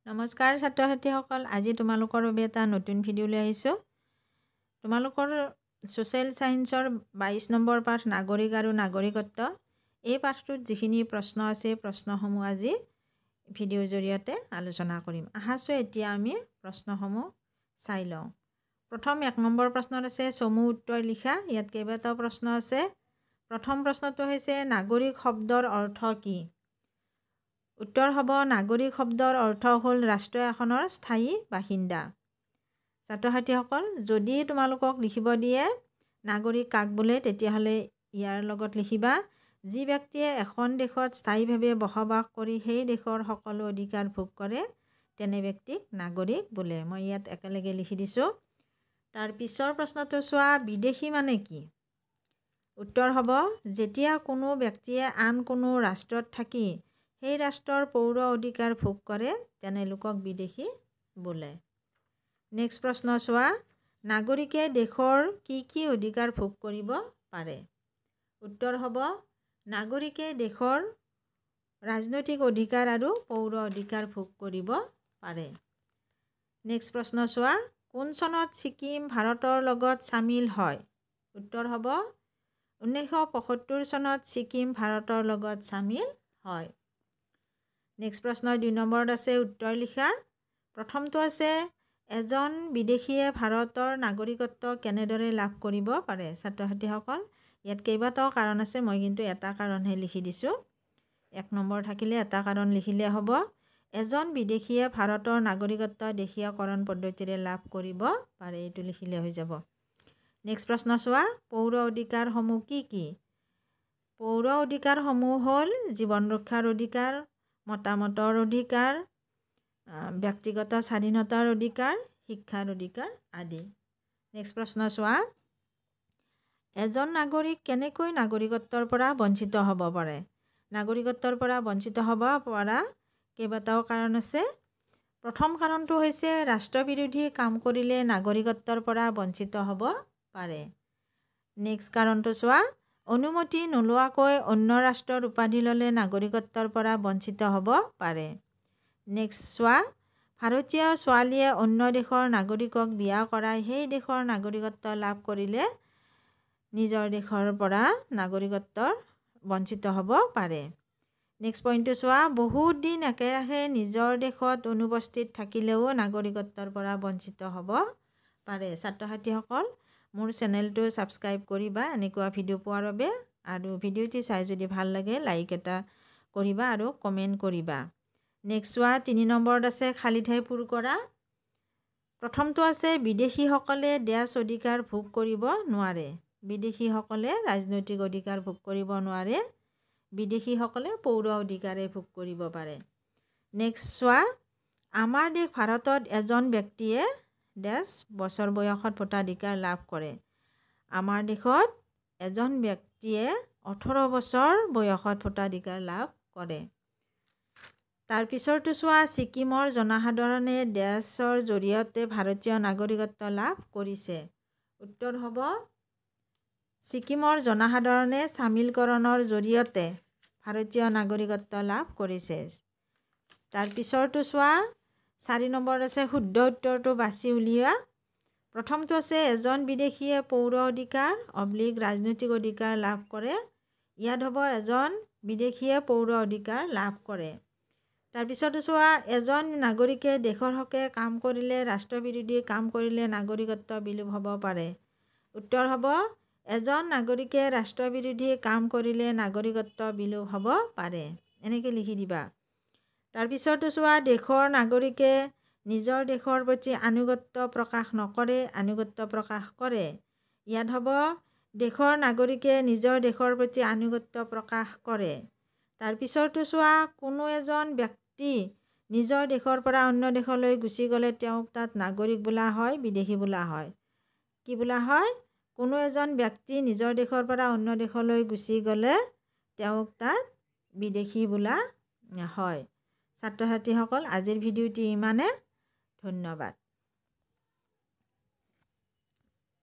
নমস্কাৰ ছাত্ৰ ছাত্ৰীসকল, আজি তোমালোকৰ বাবে এটা নতুন ভিডিঅ' লৈ আহিছোঁ। তোমালোকৰ ছ'চিয়েল ছায়েন্সৰ 22 নম্বৰ পাঠ নাগৰিক আৰু নাগৰিকত্ব। এই পাঠটোত যিখিনি প্ৰশ্ন আছে প্ৰশ্নসমূহ আজি ভিডিঅ'ৰ জৰিয়তে আলোচনা কৰিম। আহাছোঁ এতিয়া আমি প্ৰশ্নসমূহ চাই লওঁ। প্ৰথম 1 নম্বৰ প্ৰশ্নত আছে চমু উত্তৰ লিখা। ইয়াত কেইবাটাও প্ৰশ্ন আছে। প্ৰথম প্ৰশ্নটো হৈছে নাগৰিক শব্দৰ অৰ্থ কি? উত্তৰ হ'ব নাগৰিক শব্দৰ অৰ্থ হ'ল ৰাষ্ট্ৰ এখনৰ স্থায়ী বাসিন্দা। ছাত্ৰ ছাত্ৰীসকল, যদি তোমালোকক লিখিব দিয়ে নাগৰিক কাক বোলে, তেতিয়াহ'লে ইয়াৰ লগত লিখিবা যি ব্যক্তিয়ে এখন দেশত স্থায়ীভাৱে বসবাস কৰি সেই দেশৰ সকলো অধিকাৰ ভোগ কৰে তেনে ব্যক্তিক নাগৰিক বোলে। মই ইয়াত একেলগে লিখি দিছোঁ। তাৰ পিছৰ প্ৰশ্নটো চোৱা, বিদেশী মানে কি? উত্তৰ হ'ব যেতিয়া কোনো ব্যক্তিয়ে আন কোনো ৰাষ্ট্ৰত থাকি সেই ৰাষ্ট্ৰৰ পৌৰ অধিকাৰ ভোগ কৰে তেনে লোকক বিদেশী বোলে। নেক্সট প্ৰশ্ন চোৱা, নাগৰিকে দেশৰ কি কি অধিকাৰ ভোগ কৰিব পাৰে? উত্তৰ হ'ব নাগৰিকে দেশৰ ৰাজনৈতিক অধিকাৰ আৰু পৌৰ অধিকাৰ ভোগ কৰিব পাৰে। নেক্সট প্ৰশ্ন চোৱা, কোন চনত ছিকিম ভাৰতৰ লগত চামিল হয়? উত্তৰ হ'ব 1975 চনত ছিকিম ভাৰতৰ লগত চামিল হয়। নেক্সট প্ৰশ্ন 2 নম্বৰত আছে উত্তৰ লিখা। প্ৰথমটো আছে এজন বিদেশীয়ে ভাৰতৰ নাগৰিকত্ব কেনেদৰে লাভ কৰিব পাৰে? ছাত্ৰ ছাত্ৰীসকল, ইয়াত কেইবাটাও কাৰণ আছে, মই কিন্তু এটা কাৰণহে লিখি দিছোঁ। 1 নম্বৰ থাকিলে এটা কাৰণ লিখিলে হ'ব। এজন বিদেশীয়ে ভাৰতৰ নাগৰিকত্ব দেশীয়কৰণ পদ্ধতিৰে লাভ কৰিব পাৰে, এইটো লিখিলে হৈ যাব। নেক্সট প্ৰশ্ন চোৱা, পৌৰ অধিকাৰসমূহ কি কি? পৌৰ অধিকাৰসমূহ হ'ল জীৱন ৰক্ষাৰ অধিকাৰ, মতামতৰ অধিকাৰ, ব্যক্তিগত স্বাধীনতাৰ অধিকাৰ, শিক্ষাৰ অধিকাৰ আদি। নেক্সট প্ৰশ্ন চোৱা, এজন নাগৰিক কেনেকৈ নাগৰিকত্বৰ পৰা বঞ্চিত হ'ব পাৰে? নাগৰিকত্বৰ পৰা বঞ্চিত হ'ব পৰা কেইবাটাও কাৰণ আছে। প্ৰথম কাৰণটো হৈছে ৰাষ্ট্ৰবিৰোধী কাম কৰিলে নাগৰিকত্বৰ পৰা বঞ্চিত হ'ব পাৰে। নেক্সট কাৰণটো চোৱা, অনুমতি নোলোৱাকৈ অন্য ৰাষ্ট্ৰৰ উপাধি ল'লে নাগৰিকত্বৰ পৰা বঞ্চিত হ'ব পাৰে। নেক্সট চোৱা, ভাৰতীয় ছোৱালীয়ে অন্য দেশৰ নাগৰিকক বিয়া কৰাই সেই দেশৰ নাগৰিকত্ব লাভ কৰিলে নিজৰ দেশৰ পৰা নাগৰিকত্বৰ বঞ্চিত হ'ব পাৰে। নেক্সট পইণ্টটো চোৱা, বহুত দিন একেৰাহে নিজৰ দেশত অনুপস্থিত থাকিলেও নাগৰিকত্বৰ পৰা বঞ্চিত হ'ব পাৰে। ছাত্ৰ ছাত্ৰীসকল, মোৰ চেনেলটো ছাবস্ক্ৰাইব কৰিবা এনেকুৱা ভিডিঅ' পোৱাৰ বাবে, আৰু ভিডিঅ'টি চাই যদি ভাল লাগে লাইক এটা কৰিবা আৰু কমেণ্ট কৰিবা। নেক্সট চোৱা, 3 নম্বৰত আছে খালী ঠাই পূৰ কৰা। প্ৰথমটো আছে বিদেশীসকলে ডেছ অধিকাৰ ভোগ কৰিব নোৱাৰে। বিদেশীসকলে ৰাজনৈতিক অধিকাৰ ভোগ কৰিব নোৱাৰে। বিদেশীসকলে পৌৰ অধিকাৰে ভোগ কৰিব পাৰে। নেক্সট চোৱা, আমাৰ দেশ ভাৰতত এজন ব্যক্তিয়ে ডেছ বছৰ বয়সত ভোটাধিকাৰ লাভ কৰে। আমাৰ দেশত এজন ব্যক্তিয়ে 18 বছৰ বয়সত ভোটাধিকাৰ লাভ কৰে। তাৰ পিছৰটো চোৱা, ছিকিমৰ জনসাধাৰণে ডেছৰ জৰিয়তে ভাৰতীয় নাগৰিকত্ব লাভ কৰিছে। উত্তৰ হ'ব ছিকিমৰ জনসাধাৰণে চামিলকৰণৰ জৰিয়তে ভাৰতীয় নাগৰিকত্ব লাভ কৰিছে। তাৰ পিছৰটো চোৱা, 4 নম্বৰত আছে শুদ্ধ উত্তৰটো বাছি উলিওৱা। প্ৰথমটো আছে এজন বিদেশীয়ে পৌৰ অধিকাৰ / ৰাজনৈতিক অধিকাৰ লাভ কৰে। ইয়াত হ'ব এজন বিদেশীয়ে পৌৰ অধিকাৰ লাভ কৰে। তাৰপিছতো চোৱা, এজন নাগৰিকে দেশৰ হকে কাম কৰিলে, ৰাষ্ট্ৰবিৰোধী কাম কৰিলে নাগৰিকত্ব বিলোপ হ'ব পাৰে। উত্তৰ হ'ব এজন নাগৰিকে ৰাষ্ট্ৰবিৰোধী কাম কৰিলে নাগৰিকত্ব বিলোপ হ'ব পাৰে। এনেকৈ লিখি দিবা। তাৰপিছতো চোৱা, দেশৰ নাগৰিকে নিজৰ দেশৰ প্ৰতি আনুগত্য প্ৰকাশ নকৰে, আনুগত্য প্ৰকাশ কৰে। ইয়াত হ'ব দেশৰ নাগৰিকে নিজৰ দেশৰ প্ৰতি আনুগত্য প্ৰকাশ কৰে। তাৰপিছতো চোৱা, কোনো এজন ব্যক্তি নিজৰ দেশৰ পৰা অন্য দেশলৈ গুচি গ'লে তেওঁক তাত নাগৰিক বোলা হয়, বিদেশী বোলা হয়। কি বোলা হয়? কোনো এজন ব্যক্তি নিজৰ দেশৰ পৰা অন্য দেশলৈ গুচি গ'লে তেওঁক তাত বিদেশী বোলা হয়। ছাত্ৰ ছাত্ৰীসকল, আজিৰ ভিডিঅ'টি ইমানে। ধন্যবাদ।